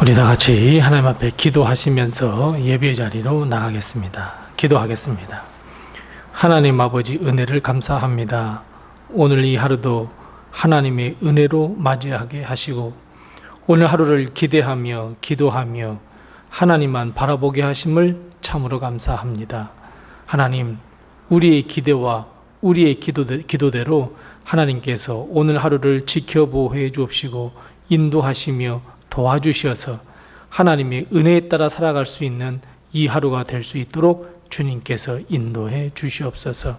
우리 다 같이 하나님 앞에 기도하시면서 예배 자리로 나가겠습니다. 기도하겠습니다. 하나님 아버지, 은혜를 감사합니다. 오늘 이 하루도 하나님의 은혜로 맞이하게 하시고 오늘 하루를 기대하며 기도하며 하나님만 바라보게 하심을 참으로 감사합니다. 하나님, 우리의 기대와 우리의 기도대로 하나님께서 오늘 하루를 지켜보호해 주옵시고 인도하시며 도와주셔서 하나님의 은혜에 따라 살아갈 수 있는 이 하루가 될 수 있도록 주님께서 인도해 주시옵소서.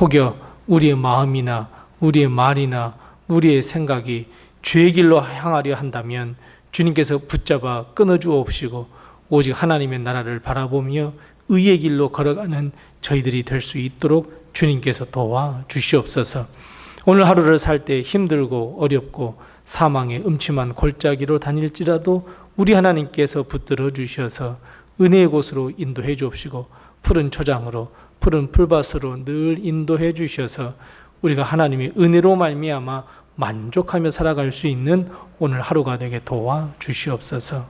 혹여 우리의 마음이나 우리의 말이나 우리의 생각이 죄의 길로 향하려 한다면 주님께서 붙잡아 끊어주옵시고 오직 하나님의 나라를 바라보며 의의 길로 걸어가는 저희들이 될 수 있도록 주님께서 도와주시옵소서. 오늘 하루를 살 때 힘들고 어렵고 사망의 음침한 골짜기로 다닐지라도 우리 하나님께서 붙들어 주셔서 은혜의 곳으로 인도해 주옵시고 푸른 초장으로 푸른 풀밭으로 늘 인도해 주셔서 우리가 하나님의 은혜로 말미암아 만족하며 살아갈 수 있는 오늘 하루가 되게 도와 주시옵소서.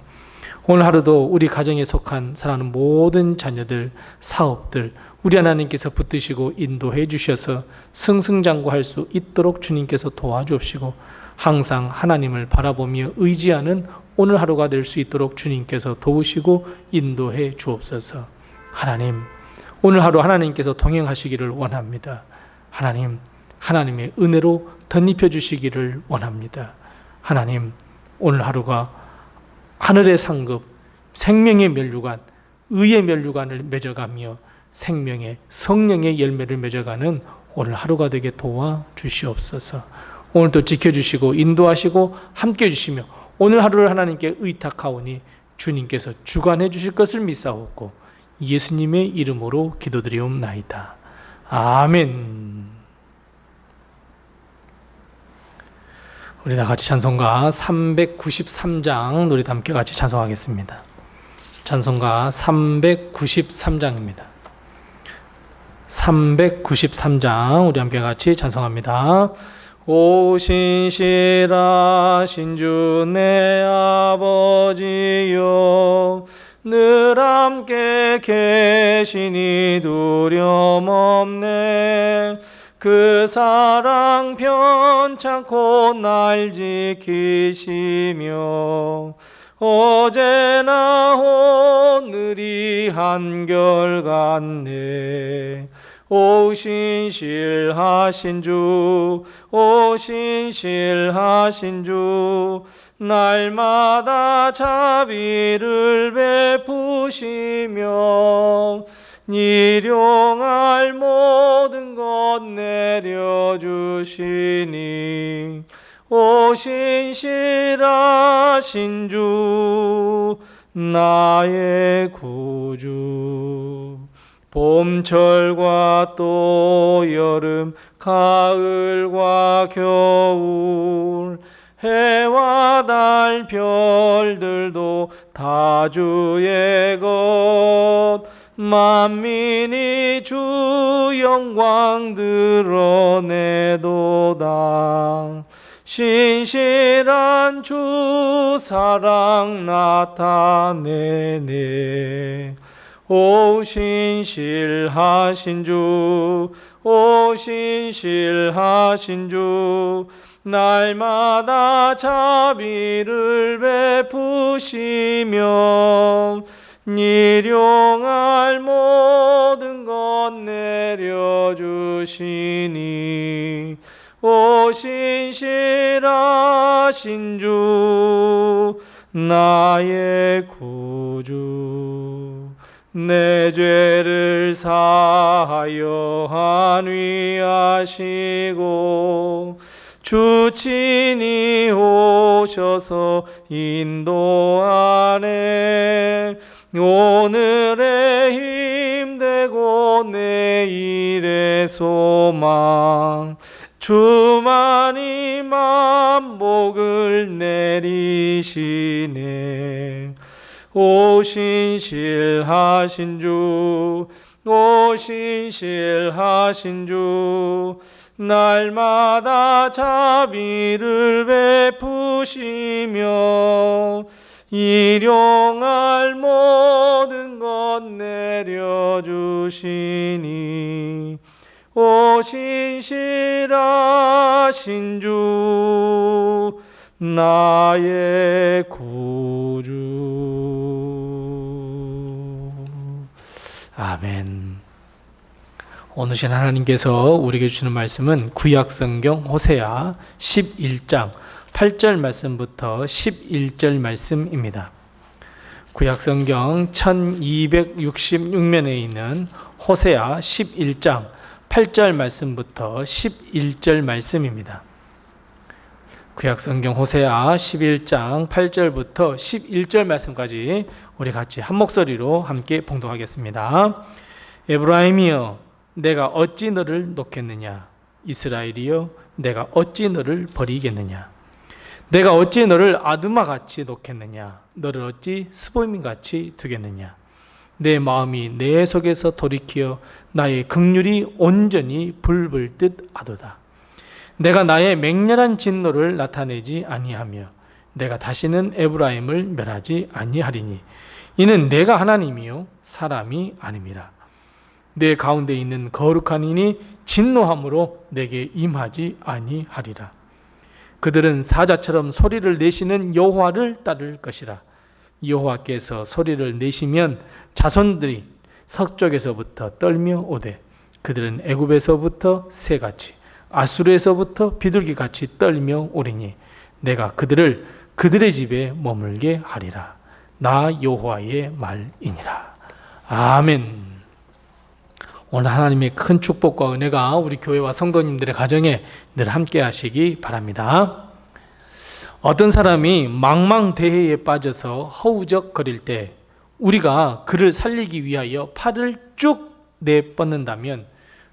오늘 하루도 우리 가정에 속한 사랑하는 모든 자녀들, 사업들 우리 하나님께서 붙드시고 인도해 주셔서 승승장구할 수 있도록 주님께서 도와주옵시고 항상 하나님을 바라보며 의지하는 오늘 하루가 될 수 있도록 주님께서 도우시고 인도해 주옵소서. 하나님, 오늘 하루 하나님께서 동행하시기를 원합니다. 하나님, 하나님의 은혜로 덧입혀 주시기를 원합니다. 하나님, 오늘 하루가 하늘의 상급, 생명의 면류관, 의의 면류관을 맺어가며 생명의 성령의 열매를 맺어가는 오늘 하루가 되게 도와주시옵소서. 오늘도 지켜주시고 인도하시고 함께해 주시며 오늘 하루를 하나님께 의탁하오니 주님께서 주관해 주실 것을 믿사옵고 예수님의 이름으로 기도드리옵나이다. 아멘. 우리 다 같이 찬송가 393장 노래 함께 같이 찬송하겠습니다. 찬송가 393장입니다. 393장 우리 함께 같이 찬송합니다. 오 신실하신 주 내 아버지여 늘 함께 계시니 두려움 없네. 그 사랑 편찮고 날 지키시며 어제나 오늘이 한결같네. 오 신실하신 주, 오 신실하신 주, 날마다 자비를 베푸시며 일용할 모든 것 내려주시니 오 신실하신 주, 나의 구주. 봄철과 또 여름, 가을과 겨울, 해와 달 별들도 다 주의 것, 만민이 주 영광 드러내도다. 신실한 주 사랑 나타내네. 오 신실하신 주, 오 신실하신 주, 날마다 자비를 베푸시며 일용할 모든 것 내려주시니 오 신실하신 주, 나의 구주. 내 죄를 사하여 한위하시고 주 친히 오셔서 인도하네. 오늘의 힘되고 내일의 소망 주만이 만복을 내리시네. 오 신실하신 주, 오 신실하신 주, 날마다 자비를 베푸시며 일용할 모든 것 내려주시니 오 신실하신 주 나의 구주. 아멘. 오늘 신 하나님께서 우리에게 주시는 말씀은 구약성경 호세아 11장 8절 말씀부터 11절 말씀입니다. 구약성경 1266면에 있는 호세아 11장 8절 말씀부터 11절 말씀입니다. 구약성경 호세아 11장 8절부터 11절 말씀까지 우리 같이 한 목소리로 함께 봉독하겠습니다. 에브라임이여 내가 어찌 너를 놓겠느냐, 이스라엘이여 내가 어찌 너를 버리겠느냐, 내가 어찌 너를 아드마같이 놓겠느냐, 너를 어찌 스보임같이 두겠느냐. 내 마음이 내 속에서 돌이키어 나의 긍휼이 온전히 불불듯 하도다. 내가 나의 맹렬한 진노를 나타내지 아니하며 내가 다시는 에브라임을 멸하지 아니하리니 이는 내가 하나님이요 사람이 아님이라. 내 가운데 있는 거룩한 이니 진노함으로 내게 임하지 아니하리라. 그들은 사자처럼 소리를 내시는 여호와를 따를 것이라. 여호와께서 소리를 내시면 자손들이 서쪽에서부터 떨며 오되 그들은 애굽에서부터 새같이 아수르에서부터 비둘기같이 떨며 오리니 내가 그들을 그들의 집에 머물게 하리라. 나 여호와의 말이니라. 아멘. 오늘 하나님의 큰 축복과 은혜가 우리 교회와 성도님들의 가정에 늘 함께 하시기 바랍니다. 어떤 사람이 망망대해에 빠져서 허우적거릴 때 우리가 그를 살리기 위하여 팔을 쭉 내뻗는다면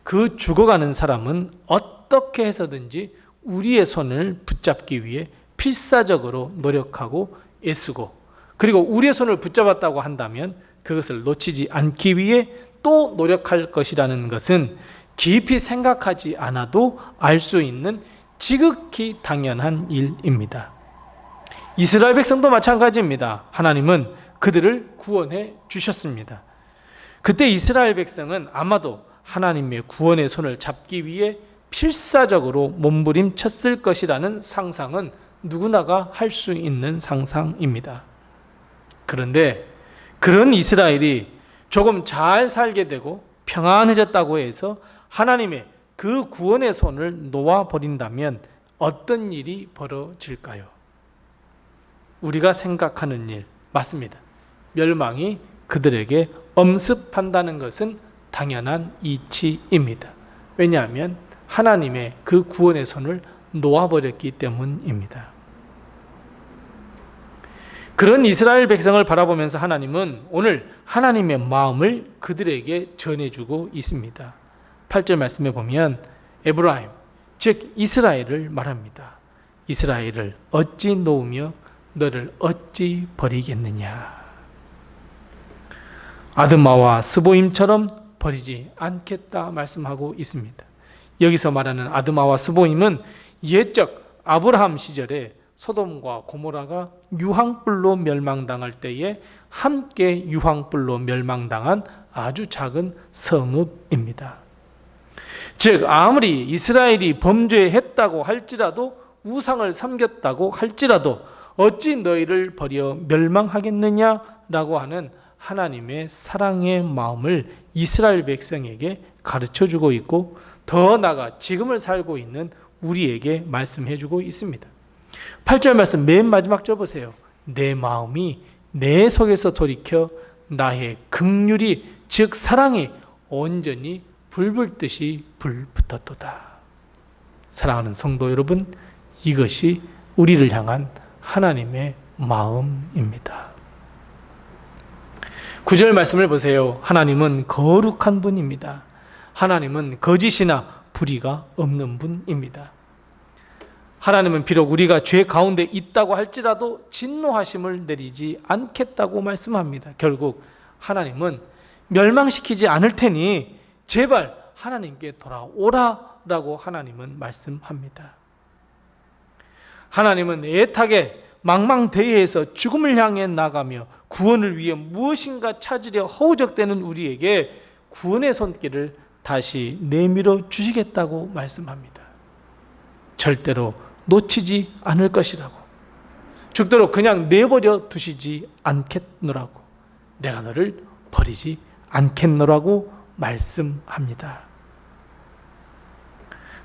그 죽어가는 사람은 어떻게 해서든지 우리의 손을 붙잡기 위해 필사적으로 노력하고 애쓰고, 그리고 우리의 손을 붙잡았다고 한다면 그것을 놓치지 않기 위해 또 노력할 것이라는 것은 깊이 생각하지 않아도 알 수 있는 지극히 당연한 일입니다. 이스라엘 백성도 마찬가지입니다. 하나님은 그들을 구원해 주셨습니다. 그때 이스라엘 백성은 아마도 하나님의 구원의 손을 잡기 위해 필사적으로 몸부림쳤을 것이라는 상상은 누구나가 할 수 있는 상상입니다. 그런데 그런 이스라엘이 조금 잘 살게 되고 평안해졌다고 해서 하나님의 그 구원의 손을 놓아버린다면 어떤 일이 벌어질까요? 우리가 생각하는 일 맞습니다. 멸망이 그들에게 엄습한다는 것은 당연한 이치입니다. 왜냐하면 하나님의 그 구원의 손을 놓아버렸기 때문입니다. 그런 이스라엘 백성을 바라보면서 하나님은 오늘 하나님의 마음을 그들에게 전해주고 있습니다. 8절 말씀에 보면 에브라임, 즉 이스라엘을 말합니다. 이스라엘을 어찌 놓으며 너를 어찌 버리겠느냐. 아드마와 스보임처럼 버리지 않겠다 말씀하고 있습니다. 여기서 말하는 아드마와 스보임은 옛적 아브라함 시절에 소돔과 고모라가 유황불로 멸망당할 때에 함께 유황불로 멸망당한 아주 작은 성읍입니다. 즉 아무리 이스라엘이 범죄했다고 할지라도 우상을 섬겼다고 할지라도 어찌 너희를 버려 멸망하겠느냐라고 하는 하나님의 사랑의 마음을 이스라엘 백성에게 가르쳐주고 있고 더 나아가 지금을 살고 있는 우리에게 말씀해주고 있습니다. 8절 말씀 맨 마지막 절 보세요. 내 마음이 내 속에서 돌이켜 나의 긍휼이 즉 사랑이 온전히 불불듯이 불붙었도다. 사랑하는 성도 여러분, 이것이 우리를 향한 하나님의 마음입니다. 9절 말씀을 보세요. 하나님은 거룩한 분입니다. 하나님은 거짓이나 불의가 없는 분입니다. 하나님은 비록 우리가 죄 가운데 있다고 할지라도 진노하심을 내리지 않겠다고 말씀합니다. 결국 하나님은 멸망시키지 않을 테니 제발 하나님께 돌아오라라고 하나님은 말씀합니다. 하나님은 애타게 망망대해에서 죽음을 향해 나가며 구원을 위해 무엇인가 찾으려 허우적대는 우리에게 구원의 손길을 다시 내밀어 주시겠다고 말씀합니다. 절대로 놓치지 않을 것이라고, 죽도록 그냥 내버려 두시지 않겠노라고, 내가 너를 버리지 않겠노라고 말씀합니다.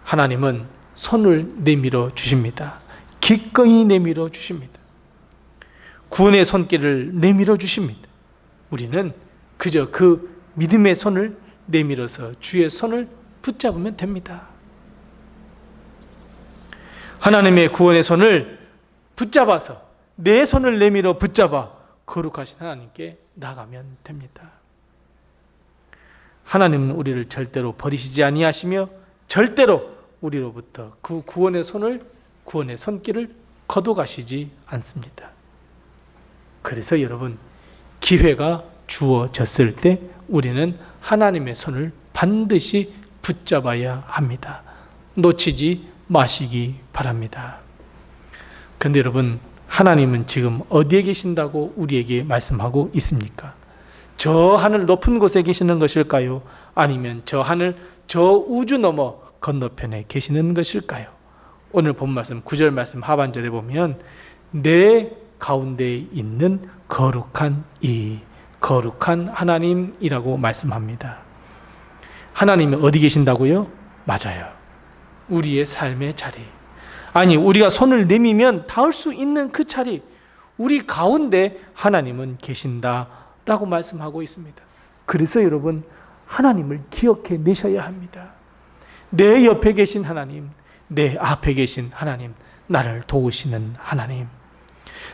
하나님은 손을 내밀어 주십니다. 기꺼이 내밀어 주십니다. 구원의 손길을 내밀어 주십니다. 우리는 그저 그 믿음의 손을 내밀어서 주의 손을 붙잡으면 됩니다. 하나님의 구원의 손을 붙잡아서 내 손을 내밀어 붙잡아 거룩하신 하나님께 나가면 됩니다. 하나님은 우리를 절대로 버리시지 아니하시며 절대로 우리로부터 그 구원의 손길을 거둬가시지 않습니다. 그래서 여러분, 기회가 주어졌을 때 우리는 하나님의 손을 반드시 붙잡아야 합니다. 놓치지 마시기 바랍니다. 그런데 여러분, 하나님은 지금 어디에 계신다고 우리에게 말씀하고 있습니까? 저 하늘 높은 곳에 계시는 것일까요? 아니면 저 하늘, 저 우주 너머 건너편에 계시는 것일까요? 오늘 본 말씀 9절 말씀 하반절에 보면 내 가운데 있는 거룩한 하나님이라고 말씀합니다. 하나님이 어디 계신다고요? 맞아요. 우리의 삶의 자리, 아니 우리가 손을 내미면 닿을 수 있는 그 자리, 우리 가운데 하나님은 계신다라고 말씀하고 있습니다. 그래서 여러분, 하나님을 기억해 내셔야 합니다. 내 옆에 계신 하나님, 내 앞에 계신 하나님, 나를 도우시는 하나님,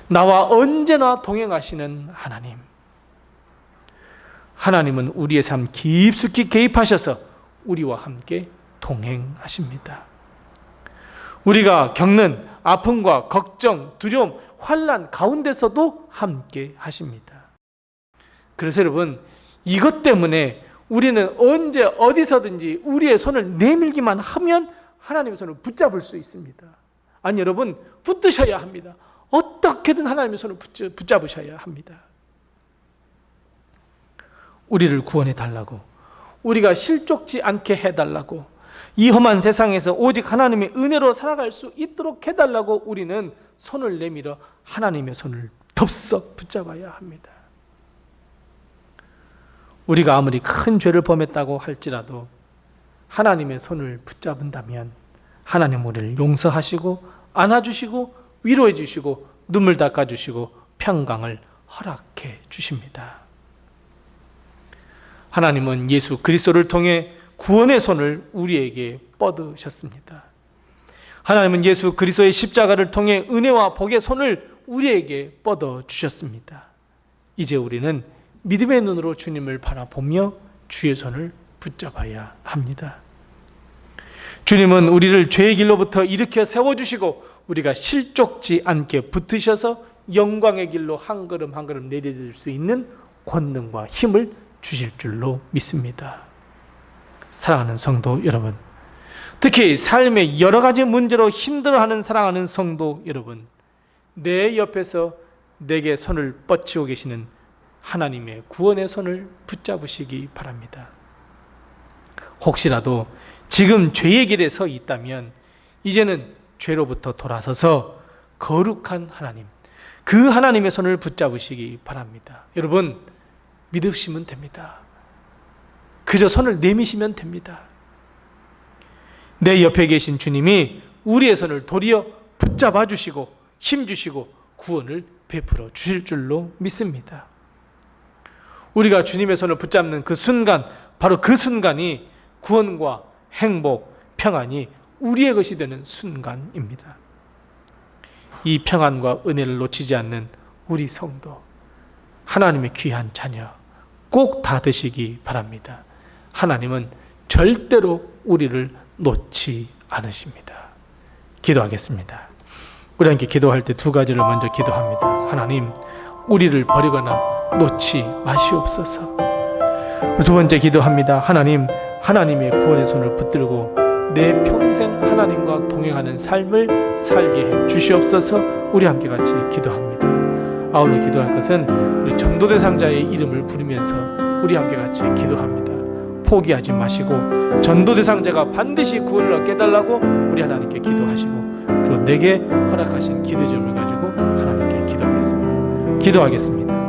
나와 언제나 동행하시는 하나님. 하나님은 우리의 삶 깊숙이 개입하셔서 우리와 함께 동행하십니다. 우리가 겪는 아픔과 걱정, 두려움, 환난 가운데서도 함께 하십니다. 그래서 여러분, 이것 때문에 우리는 언제 어디서든지 우리의 손을 내밀기만 하면 하나님의 손을 붙잡을 수 있습니다. 아니 여러분, 붙드셔야 합니다. 어떻게든 하나님의 손을 붙잡으셔야 합니다. 우리를 구원해 달라고, 우리가 실족지 않게 해달라고, 이 험한 세상에서 오직 하나님의 은혜로 살아갈 수 있도록 해달라고 우리는 손을 내밀어 하나님의 손을 덥석 붙잡아야 합니다. 우리가 아무리 큰 죄를 범했다고 할지라도 하나님의 손을 붙잡은다면 하나님 우리를 용서하시고 안아주시고 위로해 주시고 눈물 닦아주시고 평강을 허락해 주십니다. 하나님은 예수 그리스도를 통해 구원의 손을 우리에게 뻗으셨습니다. 하나님은 예수 그리스도의 십자가를 통해 은혜와 복의 손을 우리에게 뻗어주셨습니다. 이제 우리는 믿음의 눈으로 주님을 바라보며 주의 손을 붙잡아야 합니다. 주님은 우리를 죄의 길로부터 일으켜 세워주시고 우리가 실족지 않게 붙으셔서 영광의 길로 한 걸음 한 걸음 내디딜 수 있는 권능과 힘을 주실 줄로 믿습니다. 사랑하는 성도 여러분, 특히 삶의 여러 가지 문제로 힘들어하는 사랑하는 성도 여러분, 내 옆에서 내게 손을 뻗치고 계시는 하나님의 구원의 손을 붙잡으시기 바랍니다. 혹시라도 지금 죄의 길에 서 있다면 이제는 죄로부터 돌아서서 거룩한 하나님, 그 하나님의 손을 붙잡으시기 바랍니다. 여러분, 믿으시면 됩니다. 그저 손을 내미시면 됩니다. 내 옆에 계신 주님이 우리의 손을 도리어 붙잡아 주시고 힘 주시고 구원을 베풀어 주실 줄로 믿습니다. 우리가 주님의 손을 붙잡는 그 순간, 바로 그 순간이 구원과 행복, 평안이 우리의 것이 되는 순간입니다. 이 평안과 은혜를 놓치지 않는 우리 성도, 하나님의 귀한 자녀 꼭 다 되시기 바랍니다. 하나님은 절대로 우리를 놓지 않으십니다. 기도하겠습니다. 우리 함께 기도할 때 두 가지를 먼저 기도합니다. 하나님, 우리를 버리거나 놓지 마시옵소서. 두 번째 기도합니다. 하나님, 하나님의 구원의 손을 붙들고 내 평생 하나님과 동행하는 삶을 살게 해 주시옵소서. 우리 함께 같이 기도합니다. 아울러 기도할 것은 우리 전도대 상자의 이름을 부르면서 우리 함께 같이 기도합니다. 포기하지 마시고 전도 대상자가 반드시 구원을 얻게 해달라고 우리 하나님께 기도하시고, 그리고 내게 허락하신 기도점을 가지고 하나님께 기도하겠습니다.